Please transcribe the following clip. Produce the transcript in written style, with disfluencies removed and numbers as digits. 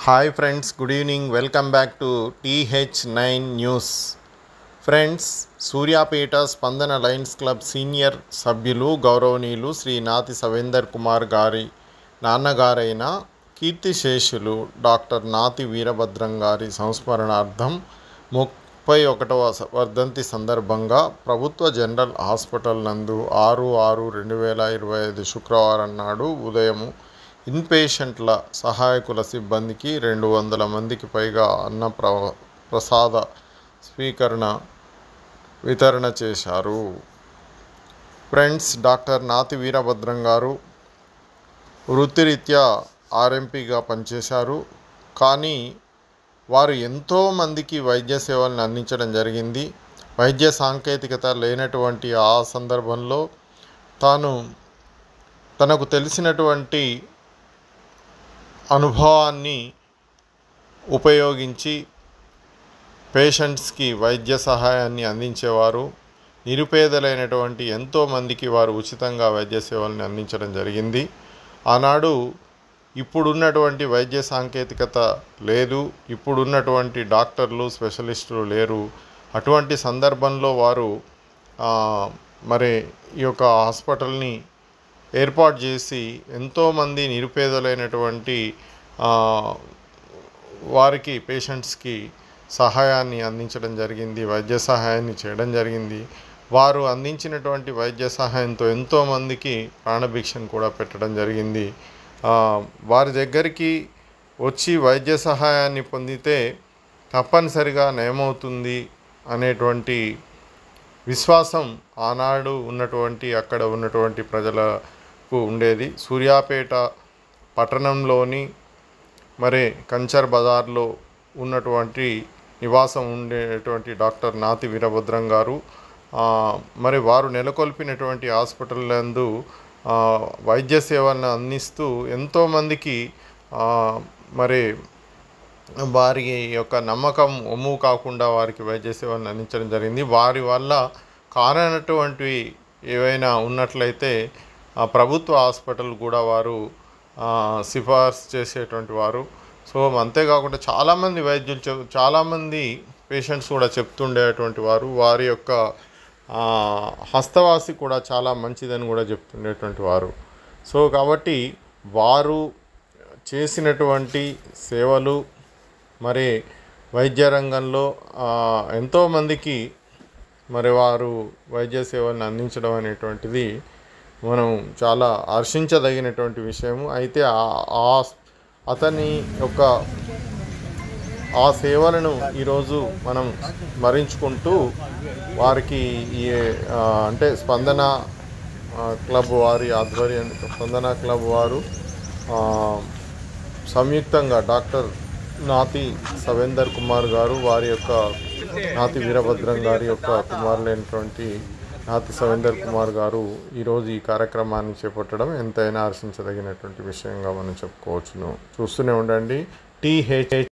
Hi friends, good evening. Welcome back to TH9 news. Friends, Suryapet స్పందన Lions club senior సభ్యులు గౌరవనీయులు శ్రీ నాతి సవేందర్ కుమార్ గారి నాన్నగారైన కీర్తిశేషులు డాక్టర్ నాతి వీరభద్రం గారి సంస్మరణార్థం 31వ వర్ధంతి సందర్భంగా ప్రభుత్వ జనరల్ హాస్పిటల్ నందు 6/6/2025 శుక్రవారం నాడు ఉదయం ఇన్పేషెంట్ల సహాయకుల సిబ్బందికి 200 మందికి పైగా ప్రసాద వితరణ చేశారు. ఫ్రెండ్స్, డాక్టర్ నాతి వీరభద్రం గారు వృత్తిరీత్యా RMPగా పనిచేశారు. కానీ వారు ఎంతోమందికి వైద్య సేవలను అందించడం జరిగింది. వైద్య సాంకేతికత లేనటువంటి ఆ సందర్భంలో తనకు తెలిసినటువంటి అనుభవాన్ని ఉపయోగించి పేషెంట్స్కి వైద్య సహాయాన్ని అందించేవారు. నిరుపేదలైనటువంటి ఎంతోమందికి వారు ఉచితంగా వైద్య సేవల్ని అందించడం జరిగింది. ఆనాడు ఇప్పుడున్నటువంటి వైద్య సాంకేతికత లేదు, ఇప్పుడున్నటువంటి డాక్టర్లు స్పెషలిస్టులు లేరు. అటువంటి సందర్భంలో వారు మరి ఈ యొక్క హాస్పిటల్ని ఏర్పాటు చేసి ఎంతోమంది నిరుపేదలైనటువంటి వారికి పేషెంట్స్కి సహాయాన్ని అందించడం జరిగింది, వైద్య సహాయాన్ని చేయడం జరిగింది. వారు అందించినటువంటి వైద్య సహాయంతో ఎంతోమందికి ప్రాణభిక్షను కూడా పెట్టడం జరిగింది. వారి దగ్గరికి వచ్చి వైద్య సహాయాన్ని పొందితే తప్పనిసరిగా నయమవుతుంది అనేటువంటి విశ్వాసం ఆనాడు అక్కడ ఉన్నటువంటి ప్రజలకు ఉండేది. సూర్యాపేట పట్టణంలోని మరి కంచర్ బజార్లో ఉన్నటువంటి నివాసం ఉండేటువంటి డాక్టర్ నాతి వీరభద్రం గారు మరి వారు నెలకొల్పినటువంటి హాస్పిటల్ నందు వైద్య సేవలను అందిస్తూ ఎంతోమందికి మరి వారి యొక్క నమ్మకం ఒమ్ము కాకుండా వారికి వైద్య సేవలను అందించడం జరిగింది. వారి వల్ల కానటువంటివి ఏవైనా ఉన్నట్లయితే ప్రభుత్వ హాస్పిటల్ కూడా వారు సిఫార్సు చేసేటువంటి వారు. సో అంతేకాకుండా చాలామంది పేషెంట్స్ కూడా చెప్తుండేటువంటి వారు. వారి యొక్క హస్తవాసి కూడా చాలా మంచిదని కూడా చెప్తుండేటువంటి వారు. సో కాబట్టి వారు చేసినటువంటి సేవలు మరి వైద్య రంగంలో ఎంతోమందికి మరి వారు వైద్య సేవలను అందించడం అనేటువంటిది మనం చాలా హర్షించదగినటువంటి విషయము. అయితే అతని యొక్క ఆ సేవలను ఈరోజు మనం స్మరించుకుంటూ వారికి అంటే స్పందన క్లబ్ వారి స్పందన క్లబ్ వారు సంయుక్తంగా డాక్టర్ నాతి సవేందర్ కుమార్ గారు వారి యొక్క నాతి వీరభద్రం గారి యొక్క కుమారులైనటువంటి నాతి సవేందర్ కుమార్ గారు ఈరోజు ఈ కార్యక్రమాన్ని చేపట్టడం ఎంతైనా హర్షించదగినటువంటి విషయంగా మనం చెప్పుకోవచ్చును. చూస్తూనే ఉండండి TH